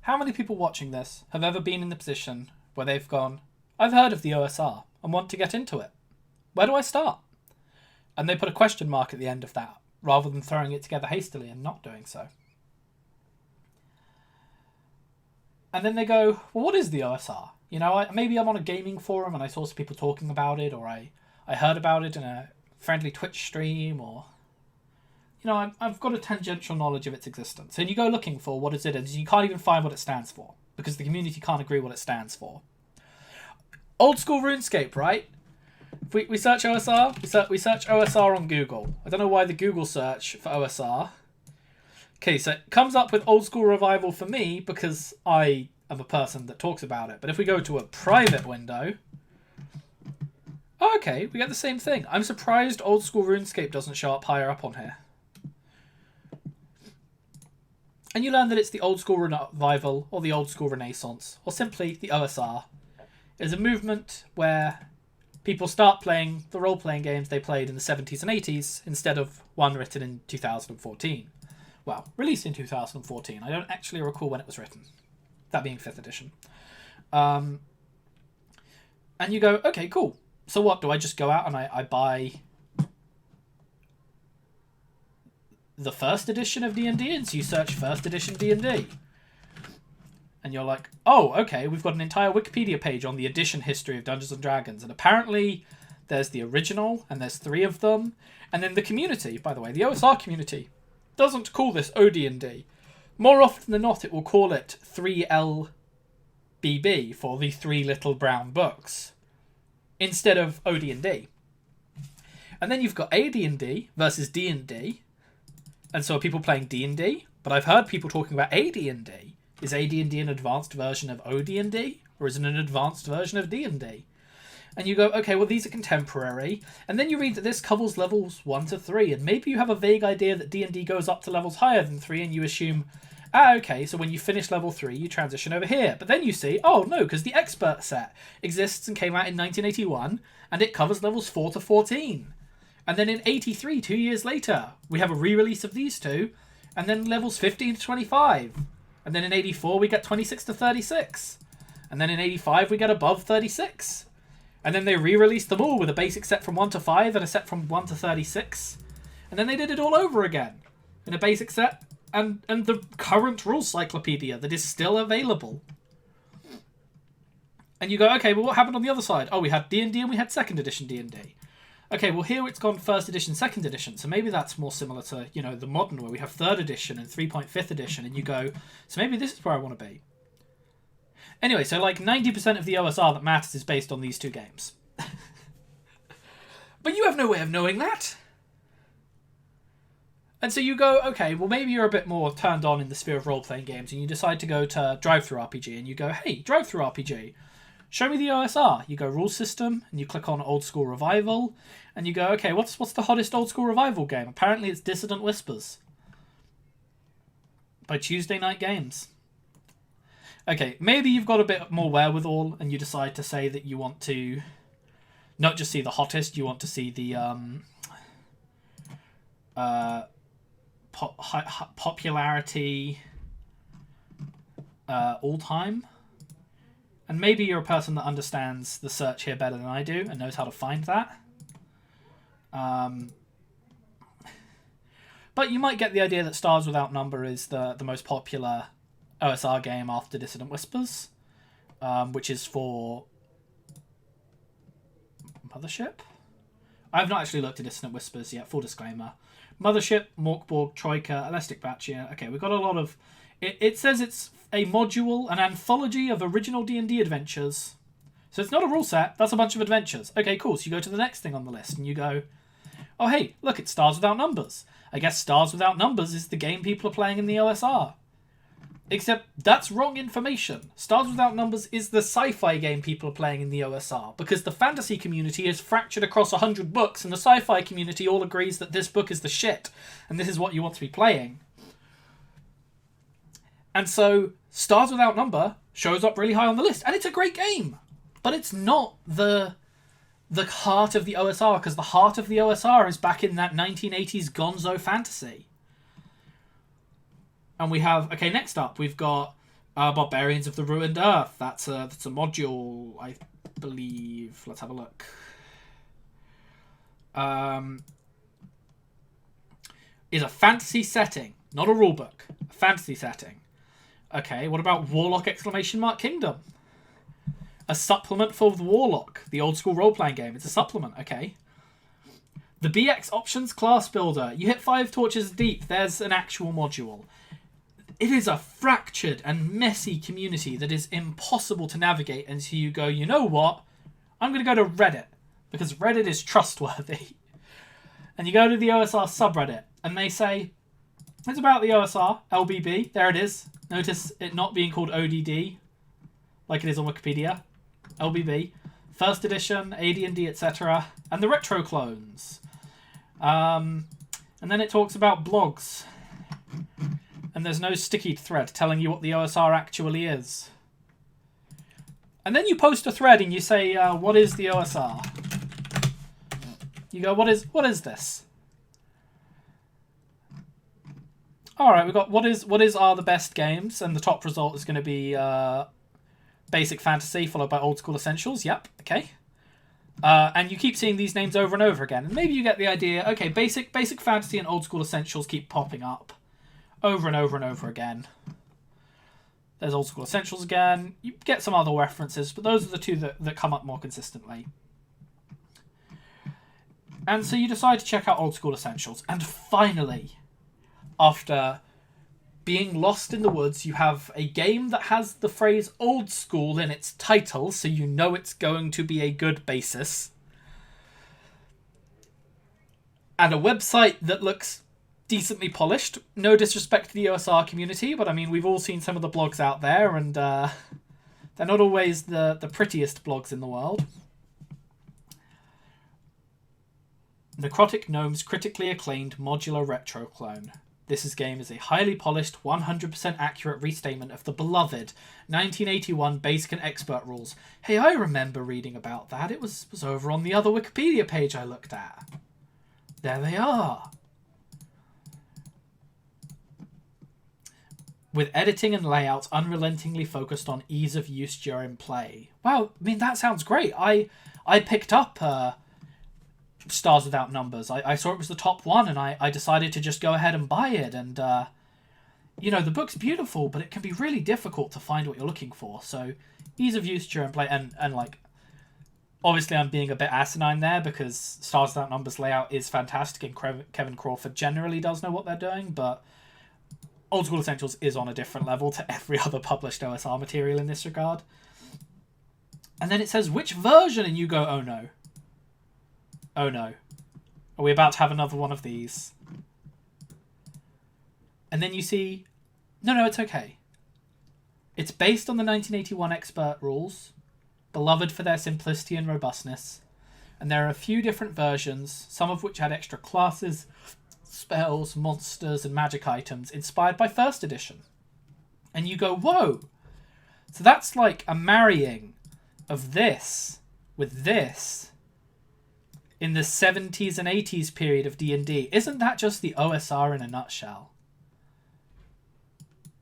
how many people watching this have ever been in the position where they've gone, I've heard of the OSR and want to get into it. Where do I start? And they put a question mark at the end of that, rather than throwing it together hastily and not doing so. And then they go, well, what is the OSR? You know, maybe I'm on a gaming forum and I saw some people talking about it, or I heard about it in a friendly Twitch stream, or, you know, I've got a tangential knowledge of its existence. And you go looking for what is it, and you can't even find what it stands for, because the community can't agree what it stands for. Old school RuneScape, right? If we search OSR, we search OSR on Google. I don't know why the Google search for OSR. Okay, so it comes up with Old School Revival for me because I am a person that talks about it. But if we go to a private window, oh, okay, we get the same thing. I'm surprised Old School RuneScape doesn't show up higher up on here. And you learn that it's the Old School Revival, or the Old School Renaissance, or simply the OSR. It's a movement where people start playing the role-playing games they played in the 70s and 80s instead of one written in 2014. Well, released in 2014. I don't actually recall when it was written. That being 5th edition. And you go, okay, cool. So what? Do I just go out and I buy the 1st edition of D&D? And so you search 1st edition D&D. And you're like, oh, okay, we've got an entire Wikipedia page on the edition history of Dungeons & Dragons. And apparently there's the original, and there's 3 of them. And then the community, by the way, the OSR community, doesn't call this OD&D. More often than not, it will call it 3LBB for the 3 Little Brown Books, instead of OD&D. And then you've got AD&D versus D&D. And so are people playing D&D? But I've heard people talking about AD&D. Is AD&D an advanced version of OD&D? Or is it an advanced version of D&D? And you go, okay, well, these are contemporary. And then you read that this covers levels 1 to 3. And maybe you have a vague idea that D&D goes up to levels higher than 3. And you assume, okay, so when you finish level 3, you transition over here. But then you see, oh, no, because the expert set exists and came out in 1981. And it covers levels 4 to 14. And then in 83, 2 years later, we have a re-release of these two. And then levels 15 to 25. And then in 84, we get 26 to 36. And then in 85, we get above 36. And then they re-released them all with a basic set from 1 to 5 and a set from 1 to 36. And then they did it all over again in a basic set and the current rules cyclopedia that is still available. And you go, okay, well, what happened on the other side? Oh, we had D&D and we had 2nd edition D&D. Okay, well, here it's gone 1st edition, 2nd edition. So maybe that's more similar to, you know, the modern where we have 3rd edition and 3.5th edition. And you go, so maybe this is where I want to be. Anyway, so like 90% of the OSR that matters is based on these 2 games. But you have no way of knowing that. And so you go, okay, well, maybe you're a bit more turned on in the sphere of role-playing games, and you decide to go to Drive-Thru RPG, and you go, hey, Drive-Thru RPG, show me the OSR. You go rule system, and you click on Old School Revival, and you go, okay, what's the hottest Old School Revival game? Apparently it's Dissident Whispers by Tuesday Night Games. Okay, maybe you've got a bit more wherewithal and you decide to say that you want to not just see the hottest, you want to see the popularity all time. And maybe you're a person that understands the search here better than I do and knows how to find that. But you might get the idea that Stars Without Number is the most popular OSR game after Dissident Whispers, which is for Mothership. I've not actually looked at Dissident Whispers yet, full disclaimer. Mothership, Morkborg, Troika, Elastic Baccia. Okay, we've got a lot of... It says it's a module, an anthology of original D&D adventures. So it's not a rule set, that's a bunch of adventures. Okay, cool, so you go to the next thing on the list and you go, oh hey, look, it's Stars Without Numbers. I guess Stars Without Numbers is the game people are playing in the OSR. Except that's wrong information. Stars Without Numbers is the sci-fi game people are playing in the OSR, because the fantasy community is fractured across 100 books and the sci-fi community all agrees that this book is the shit and this is what you want to be playing. And so Stars Without Number shows up really high on the list, and it's a great game, but it's not the heart of the OSR, because the heart of the OSR is back in that 1980s gonzo fantasy. And we have, okay, next up, we've got Barbarians of the Ruined Earth. That's a module, I believe. Let's have a look. Is a fantasy setting, not a rulebook. A fantasy setting. Okay, what about Warlock Kingdom? A supplement for the Warlock, the old school role-playing game. It's a supplement, okay. The BX Options Class Builder. You hit 5 torches deep. There's an actual module. It is a fractured and messy community that is impossible to navigate until you go, you know what? I'm going to go to Reddit, because Reddit is trustworthy. And you go to the OSR subreddit, and they say, it's about the OSR, LBB. There it is. Notice it not being called ODD, like it is on Wikipedia. LBB. First edition, AD&D, etc. And the retro clones. And then it talks about blogs. And there's no sticky thread telling you what the OSR actually is. And then you post a thread and you say, what is the OSR? You go, what is this? Alright, we've got what are the best games, and the top result is going to be Basic Fantasy, followed by Old School Essentials. Yep, okay. And you keep seeing these names over and over again. And maybe you get the idea, okay, Basic Fantasy and Old School Essentials keep popping up over and over and over again. There's Old School Essentials again. You get some other references, but those are the two that come up more consistently. And so you decide to check out Old School Essentials. And finally, after being lost in the woods, you have a game that has the phrase old school in its title, so you know it's going to be a good basis. And a website that looks decently polished. No disrespect to the OSR community, but I mean, we've all seen some of the blogs out there, and they're not always the prettiest blogs in the world. Necrotic Gnome's critically acclaimed modular retro clone. This game is a highly polished, 100% accurate restatement of the beloved 1981 Basic and Expert rules. Hey, I remember reading about that. It was over on the other Wikipedia page I looked at. There they are. With editing and layouts unrelentingly focused on ease of use during play. Wow, I mean, that sounds great. I picked up Stars Without Numbers. I saw it was the top one, and I decided to just go ahead and buy it. And, you know, the book's beautiful, but it can be really difficult to find what you're looking for. So, ease of use during play, and like, obviously I'm being a bit asinine there, because Stars Without Numbers layout is fantastic, and Kevin Crawford generally does know what they're doing, but Old School Essentials is on a different level to every other published OSR material in this regard. And then it says, which version? And you go, oh no. Oh no. Are we about to have another one of these? And then you see, no, it's okay. It's based on the 1981 expert rules, beloved for their simplicity and robustness. And there are a few different versions, some of which add extra classes, spells, monsters, and magic items inspired by first edition. And you go, whoa! So that's like a marrying of this with this in the 70s and 80s period of D&D. Isn't that just the OSR in a nutshell?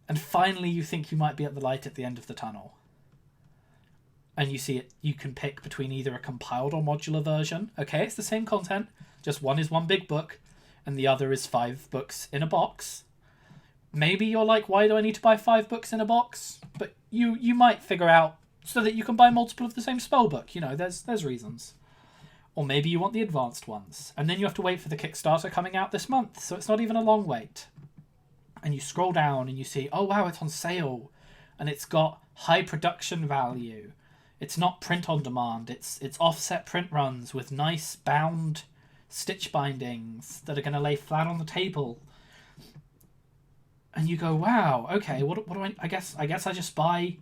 And finally you think you might be at the light at the end of the tunnel. And you see it. You can pick between either a compiled or modular version. Okay, it's the same content, just one is one big book, and the other is 5 books in a box. Maybe you're like, why do I need to buy 5 books in a box? But you might figure out so that you can buy multiple of the same spell book. You know, there's reasons. Or maybe you want the advanced ones. And then you have to wait for the Kickstarter coming out this month, so it's not even a long wait. And you scroll down and you see, oh wow, it's on sale. And it's got high production value. It's not print on demand. It's offset print runs with nice bound stitch bindings that are going to lay flat on the table. And you go, wow, okay, what do I guess I just buy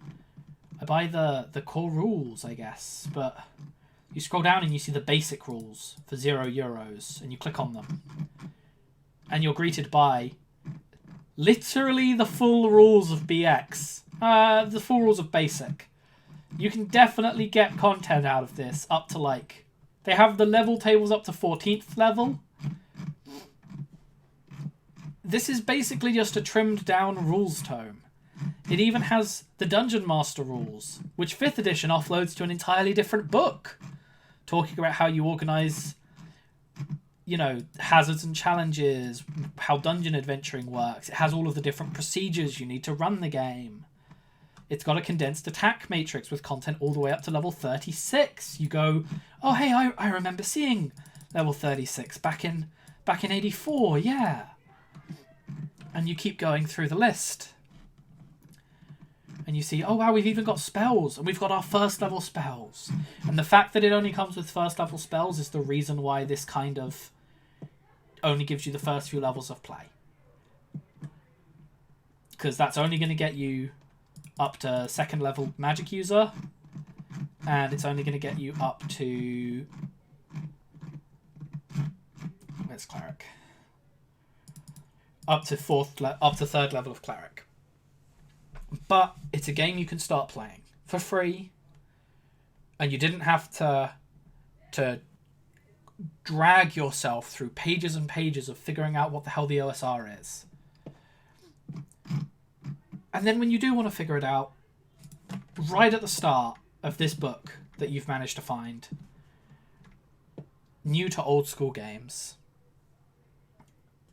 the core rules, I guess. But you scroll down and you see the basic rules for €0, and you click on them. And you're greeted by literally the full rules of BX. The full rules of basic. You can definitely get content out of this up to like... They have the level tables up to 14th level. This is basically just a trimmed down rules tome. It even has the Dungeon Master rules, which 5th edition offloads to an entirely different book, talking about how you organise, hazards and challenges, how dungeon adventuring works. It has all of the different procedures you need to run the game. It's got a condensed attack matrix with content all the way up to level 36. You go, oh hey, I remember seeing level 36 back in 84, yeah. And you keep going through the list. And you see, oh wow, we've even got spells, and we've got our first level spells. And the fact that it only comes with first level spells is the reason why this kind of only gives you the first few levels of play. Because that's only going to get you up to 2nd level magic user, and it's only going to get you up to... Where's cleric? Up to 3rd level of cleric. But it's a game you can start playing for free, and you didn't have to drag yourself through pages and pages of figuring out what the hell the OSR is. And then when you do want to figure it out, right at the start of this book that you've managed to find, new to old school games,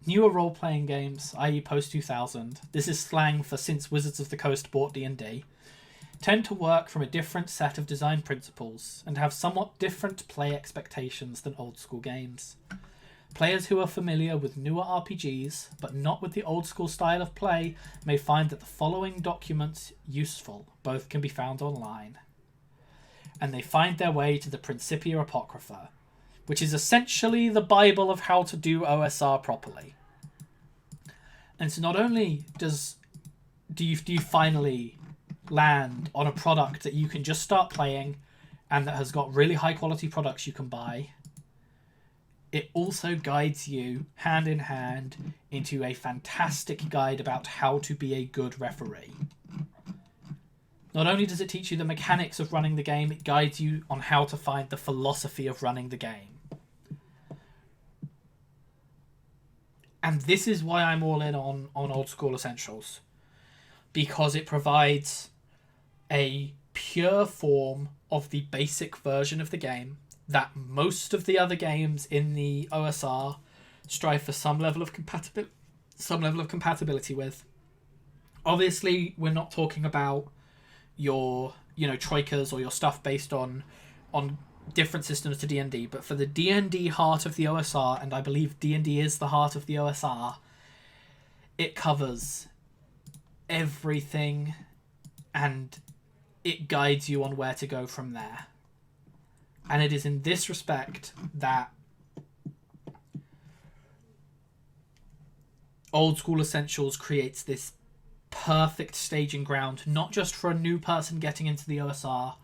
newer role-playing games, i.e. post-2000, this is slang for since Wizards of the Coast bought D&D, tend to work from a different set of design principles and have somewhat different play expectations than old school games. Players who are familiar with newer RPGs, but not with the old school style of play, may find that the following documents useful. Both can be found online. And they find their way to the Principia Apocrypha, which is essentially the Bible of how to do OSR properly. And so not only do you finally land on a product that you can just start playing and that has got really high quality products you can buy, it also guides you hand in hand into a fantastic guide about how to be a good referee. Not only does it teach you the mechanics of running the game, it guides you on how to find the philosophy of running the game. And this is why I'm all in on Old School Essentials. Because it provides a pure form of the basic version of the game that most of the other games in the OSR strive for some level of compatibility with. Obviously, we're not talking about your troikas or your stuff based on different systems to D&D, but for the D&D heart of the OSR, and I believe D&D is the heart of the OSR, it covers everything and it guides you on where to go from there. And it is in this respect that Old School Essentials creates this perfect staging ground, not just for a new person getting into the OSR,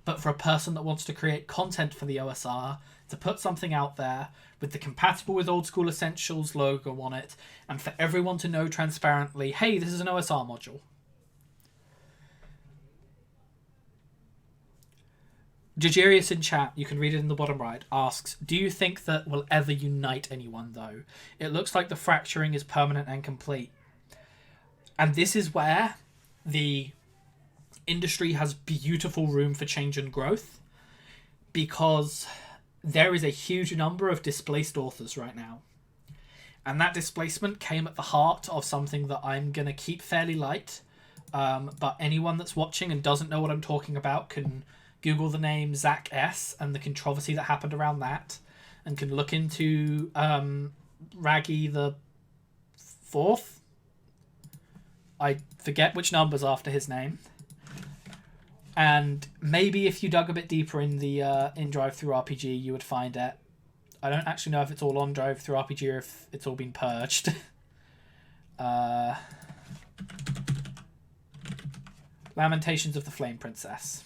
but for a person that wants to create content for the OSR, to put something out there with the compatible with Old School Essentials logo on it, and for everyone to know transparently, hey, this is an OSR module. Jajarius in chat, you can read it in the bottom right, asks, do you think that will ever unite anyone, though? It looks like the fracturing is permanent and complete. And this is where the industry has beautiful room for change and growth, because there is a huge number of displaced authors right now. And that displacement came at the heart of something that I'm going to keep fairly light. But anyone that's watching and doesn't know what I'm talking about can Google the name Zach S. and the controversy that happened around that, and can look into Raggy the Fourth. I forget which number's after his name. And maybe if you dug a bit deeper in the in Drive-Thru-RPG, you would find it. I don't actually know if it's all on Drive-Thru-RPG or if it's all been purged. Lamentations of the Flame Princess.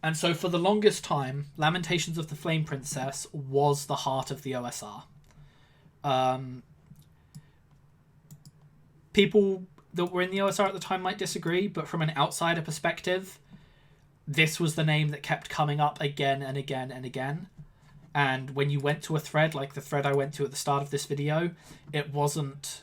And so for the longest time, Lamentations of the Flame Princess was the heart of the OSR. People that were in the OSR at the time might disagree, but from an outsider perspective, this was the name that kept coming up again and again and again. And when you went to a thread, like the thread I went to at the start of this video, it wasn't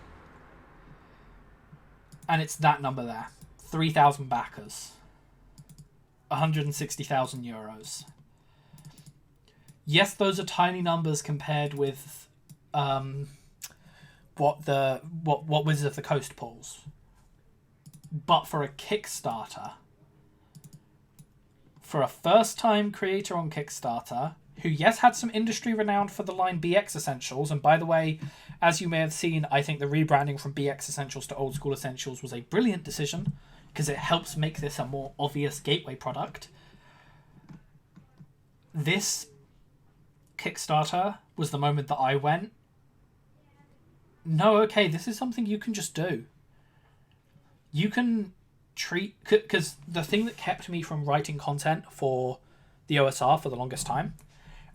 And it's that number there. 3,000 backers. 160,000 euros. Yes, those are tiny numbers compared with what Wizards of the Coast pulls. But for a Kickstarter, for a first-time creator on Kickstarter, who, yes, had some industry renowned for the line BX Essentials, and by the way, as you may have seen, I think the rebranding from BX Essentials to Old School Essentials was a brilliant decision, because it helps make this a more obvious gateway product. This Kickstarter was the moment that I went, no, okay, this is something you can just do. You can treat... Because the thing that kept me from writing content for the OSR for the longest time,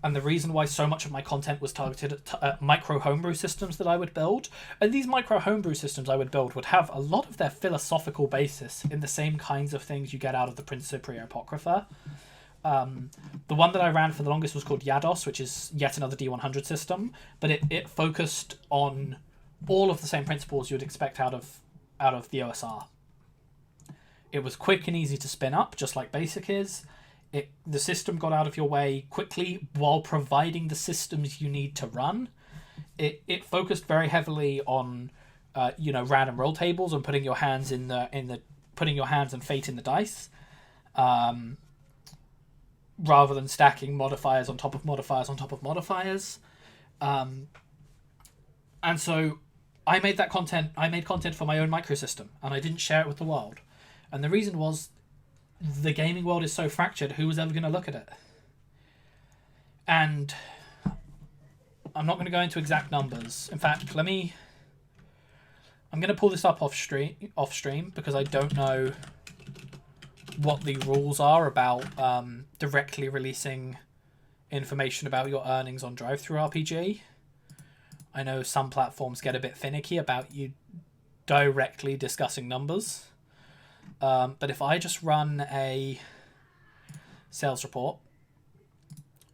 and the reason why so much of my content was targeted at micro homebrew systems that I would build, and these micro homebrew systems I would build would have a lot of their philosophical basis in the same kinds of things you get out of the Principia Apocrypha. The one that I ran for the longest was called Yados, which is yet another D100 system, but it focused on all of the same principles you'd expect out of the OSR. It was quick and easy to spin up, just like Basic is. The system got out of your way quickly while providing the systems you need to run. It focused very heavily on random roll tables and putting your hands putting your hands and fate in the dice, rather than stacking modifiers on top of modifiers on top of modifiers. And so I made that content. I made content for my own microsystem, and I didn't share it with the world. And the reason was, the gaming world is so fractured, who was ever going to look at it? And I'm not going to go into exact numbers. In fact, I'm going to pull this up off stream because I don't know what the rules are about directly releasing information about your earnings on DriveThruRPG. I know some platforms get a bit finicky about you directly discussing numbers. But if I just run a sales report,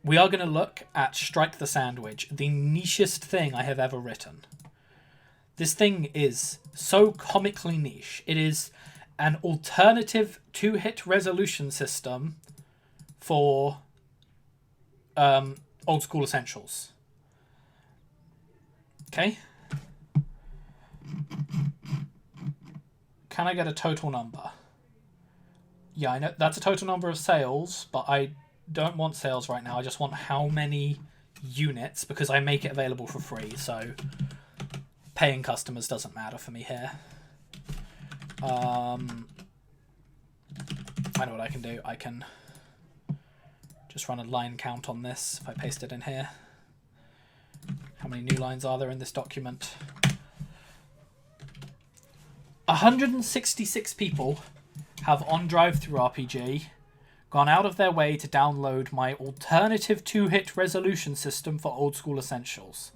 we are going to look at Strike the Sandwich, the nichest thing I have ever written. This thing is so comically niche. It is an alternative 2-hit resolution system for Old School Essentials. Okay? Can I get a total number? Yeah, I know that's a total number of sales, but I don't want sales right now. I just want how many units, because I make it available for free, so paying customers doesn't matter for me here. I know what I can do. I can just run a line count on this if I paste it in here. How many new lines are there in this document? 166 people have on DriveThruRPG gone out of their way to download my alternative 2-hit resolution system for Old School Essentials.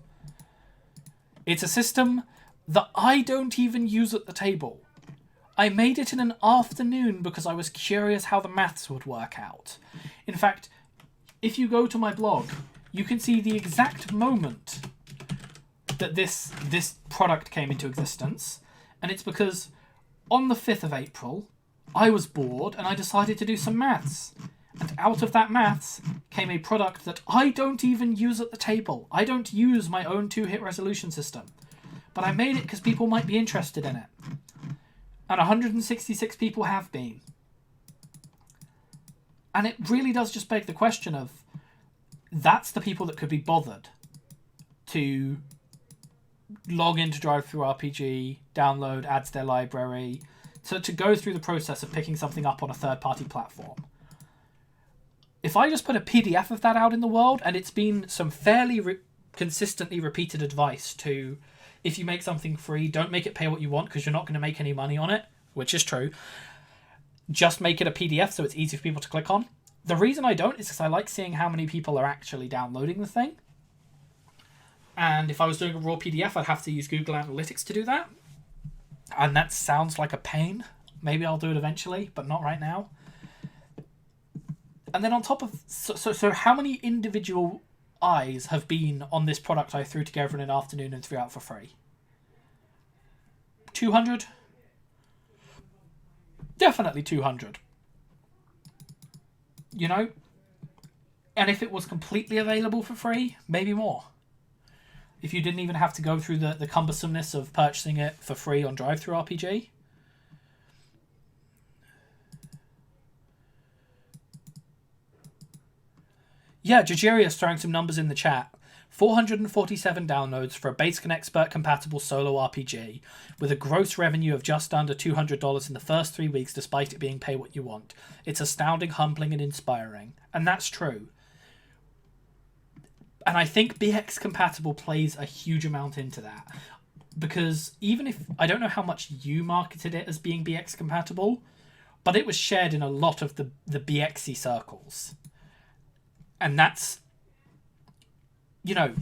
It's a system that I don't even use at the table. I made it in an afternoon because I was curious how the maths would work out. In fact, if you go to my blog, you can see the exact moment that this product came into existence, and it's because on the 5th of April, I was bored and I decided to do some maths. And out of that maths came a product that I don't even use at the table. I don't use my own 2-hit resolution system. But I made it because people might be interested in it. And 166 people have been. And it really does just beg the question of, that's the people that could be bothered to log into DriveThruRPG, download, add to their library, to go through the process of picking something up on a third-party platform. If I just put a PDF of that out in the world, and it's been some fairly consistently repeated advice to, if you make something free, don't make it pay what you want because you're not going to make any money on it, which is true. Just make it a PDF so it's easy for people to click on. The reason I don't is because I like seeing how many people are actually downloading the thing. And if I was doing a raw PDF, I'd have to use Google Analytics to do that. And that sounds like a pain. Maybe I'll do it eventually, but not right now. And then on top of... So how many individual eyes have been on this product I threw together in an afternoon and threw out for free? 200? Definitely 200. You know? And if it was completely available for free, maybe more. If you didn't even have to go through the cumbersomeness of purchasing it for free on DriveThruRPG. Yeah, Jajiria's throwing some numbers in the chat. 447 downloads for a basic and expert compatible solo RPG, with a gross revenue of just under $200 in the first 3 weeks, despite it being pay what you want. It's astounding, humbling, and inspiring. And that's true. And I think BX compatible plays a huge amount into that. Because even if, I don't know how much you marketed it as being BX compatible, but it was shared in a lot of the BXy circles. And that's, you know,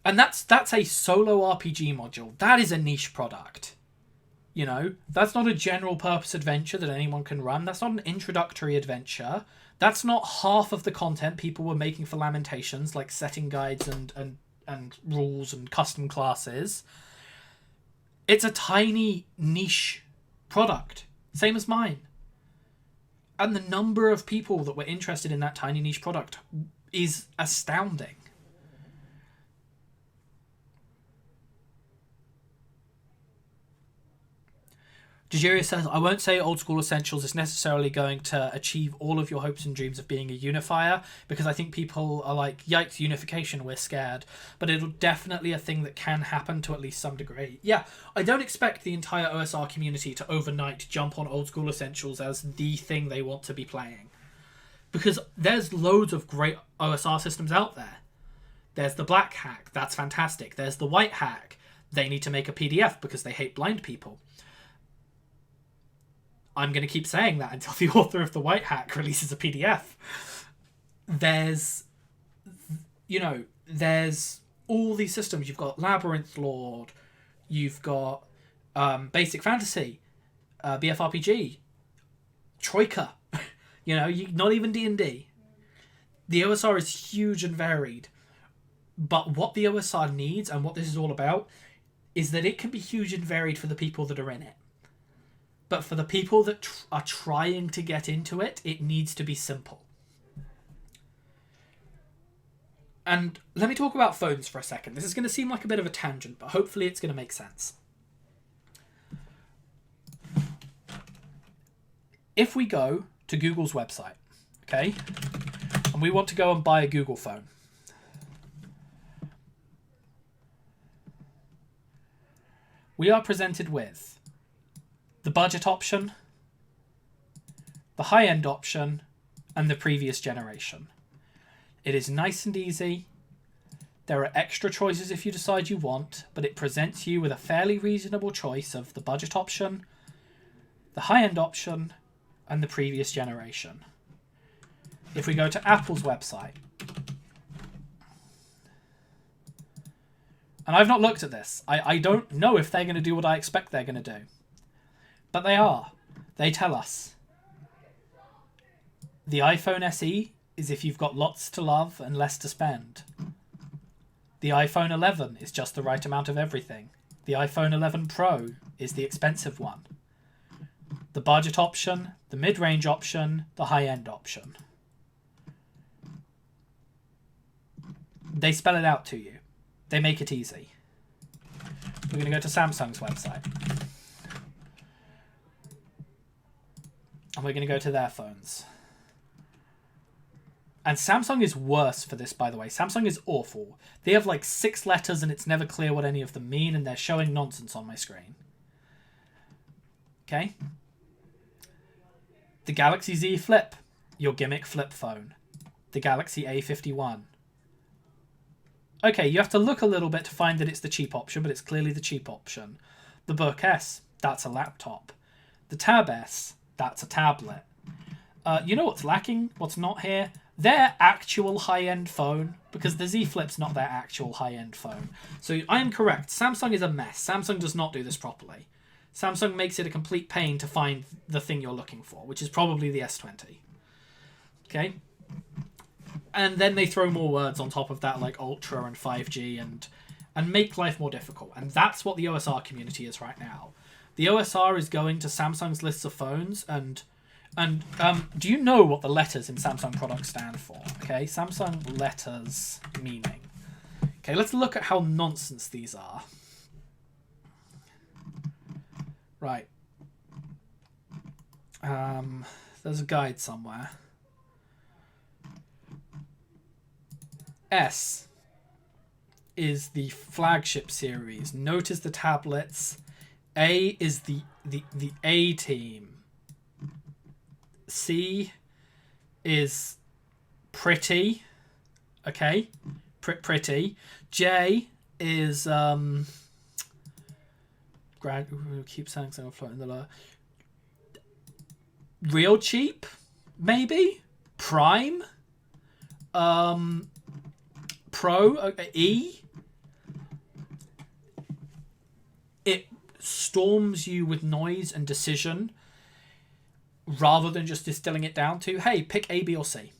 and that's a solo RPG module. That is a niche product. You know, that's not a general purpose adventure that anyone can run. That's not an introductory adventure. That's not half of the content people were making for Lamentations, like setting guides and rules and custom classes. It's a tiny niche product, same as mine. And the number of people that were interested in that tiny niche product is astounding. Jajiria says, I won't say Old School Essentials is necessarily going to achieve all of your hopes and dreams of being a unifier, because I think people are like, yikes, unification, we're scared. But it'll definitely a thing that can happen to at least some degree. Yeah, I don't expect the entire OSR community to overnight jump on Old School Essentials as the thing they want to be playing. Because there's loads of great OSR systems out there. There's the black hack, that's fantastic. There's the white hack, they need to make a PDF because they hate blind people. I'm going to keep saying that until the author of the white hack releases a PDF. There's, you know, there's all these systems. You've got Labyrinth Lord, you've got Basic Fantasy, BFRPG, Troika, you know, not even D&D. The OSR is huge and varied. But what the OSR needs, and what this is all about, is that it can be huge and varied for the people that are in it. But for the people that are trying to get into it, it needs to be simple. And let me talk about phones for a second. This is going to seem like a bit of a tangent, but hopefully it's going to make sense. If we go to Google's website, okay, and we want to go and buy a Google phone, we are presented with the budget option, the high-end option, and the previous generation. It is nice and easy. There are extra choices if you decide you want, but it presents you with a fairly reasonable choice of the budget option, the high-end option, and the previous generation. If we go to Apple's website, and I've not looked at this, I don't know if they're going to do what I expect they're going to do. But they are. They tell us. The iPhone SE is if you've got lots to love and less to spend. The iPhone 11 is just the right amount of everything. The iPhone 11 Pro is the expensive one. The budget option, the mid-range option, the high-end option. They spell it out to you. They make it easy. We're going to go to Samsung's website. And we're going to go to their phones. And Samsung is worse for this, by the way. Samsung is awful. They have like 6 letters and it's never clear what any of them mean, and they're showing nonsense on my screen. Okay? The Galaxy Z Flip, your gimmick flip phone. The Galaxy A51. Okay, you have to look a little bit to find that it's the cheap option, but it's clearly the cheap option. The Book S, that's a laptop. The Tab S, that's a tablet. You know what's lacking? What's not here? Their actual high-end phone, because the Z Flip's not their actual high-end phone. So I am correct. Samsung is a mess. Samsung does not do this properly. Samsung makes it a complete pain to find the thing you're looking for, which is probably the S20. Okay? And then they throw more words on top of that, like Ultra and 5G, and make life more difficult. And that's what the OSR community is right now. The OSR is going to Samsung's lists of phones, and do you know what the letters in Samsung products stand for? Okay, Samsung letters meaning. Okay, let's look at how nonsense these are. Right. There's a guide somewhere. S is the flagship series. Notice the tablets. A is the A team. C is pretty. Okay, pretty. J is keep saying something floating the lower. Real cheap, maybe. Prime. Pro. E. It storms you with noise and decision rather than just distilling it down to, hey, pick A, B, or C.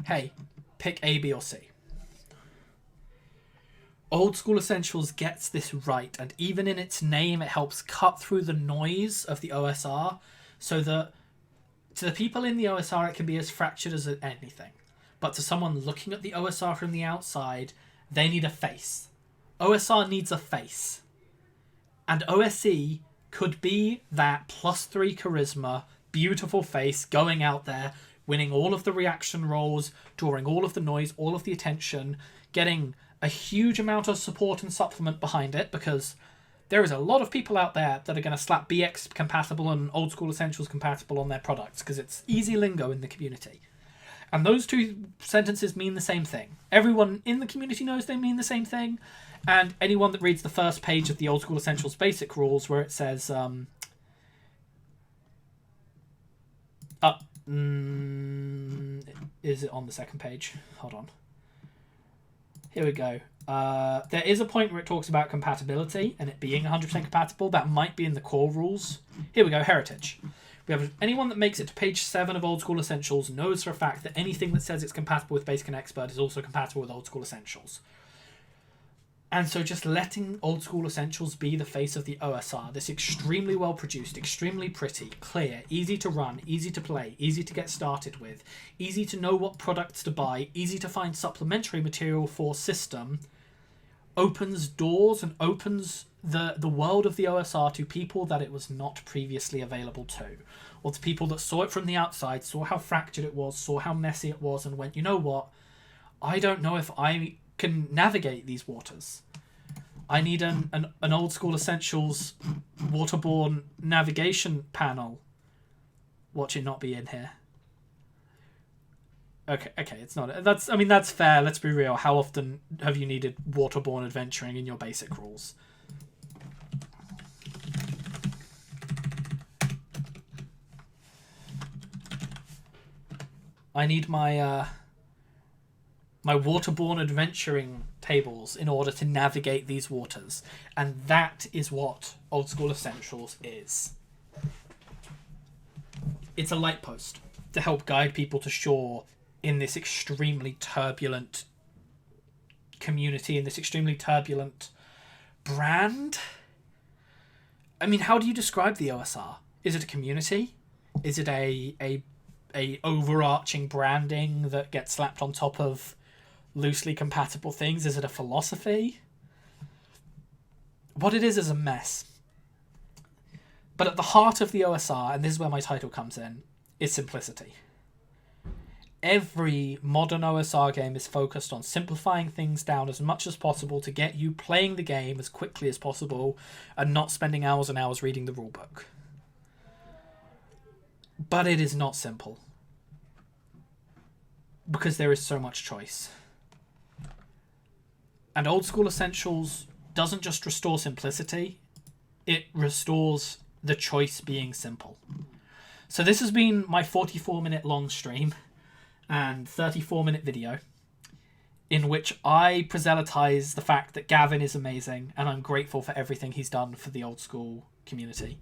Hey, pick A, B, or C. Old School Essentials gets this right, and even in its name, it helps cut through the noise of the OSR, so that to the people in the OSR, it can be as fractured as anything. But to someone looking at the OSR from the outside, they need a face. OSR needs a face. And OSE could be that +3 charisma, beautiful face going out there, winning all of the reaction roles, drawing all of the noise, all of the attention, getting a huge amount of support and supplement behind it, because there is a lot of people out there that are going to slap BX compatible and Old School Essentials compatible on their products because it's easy lingo in the community. And those two sentences mean the same thing. Everyone in the community knows they mean the same thing. And anyone that reads the first page of the Old School Essentials basic rules where it says... is it on the second page? Hold on. Here we go. There is a point where it talks about compatibility and it being 100% compatible. That might be in the core rules. Here we go, heritage. We have anyone that makes it to page 7 of Old School Essentials knows for a fact that anything that says it's compatible with Basic and Expert is also compatible with Old School Essentials. And so just letting Old School Essentials be the face of the OSR, this extremely well produced, extremely pretty, clear, easy to run, easy to play, easy to get started with, easy to know what products to buy, easy to find supplementary material for system, opens doors and opens the world of the OSR to people that it was not previously available to. Or to people that saw it from the outside, saw how fractured it was, saw how messy it was, and went, you know what? I don't know if I can navigate these waters. I need an Old School Essentials waterborne navigation panel. Watch it not be in here. Okay, it's not. That's fair. Let's be real. How often have you needed waterborne adventuring in your basic rules? I need my my waterborne adventuring tables in order to navigate these waters. And that is what Old School Essentials is. It's a light post to help guide people to shore in this extremely turbulent community, in this extremely turbulent brand. I mean, how do you describe the OSR? Is it a community? Is it a overarching branding that gets slapped on top of loosely compatible things? Is it a philosophy? What it is a mess. But at the heart of the OSR, and this is where my title comes in, is simplicity. Every modern OSR game is focused on simplifying things down as much as possible to get you playing the game as quickly as possible and not spending hours and hours reading the rulebook. But it is not simple. Because there is so much choice. And Old School Essentials doesn't just restore simplicity, it restores the choice being simple. So this has been my 44-minute long stream and 34-minute video in which I proselytize the fact that Gavin is amazing and I'm grateful for everything he's done for the Old School community.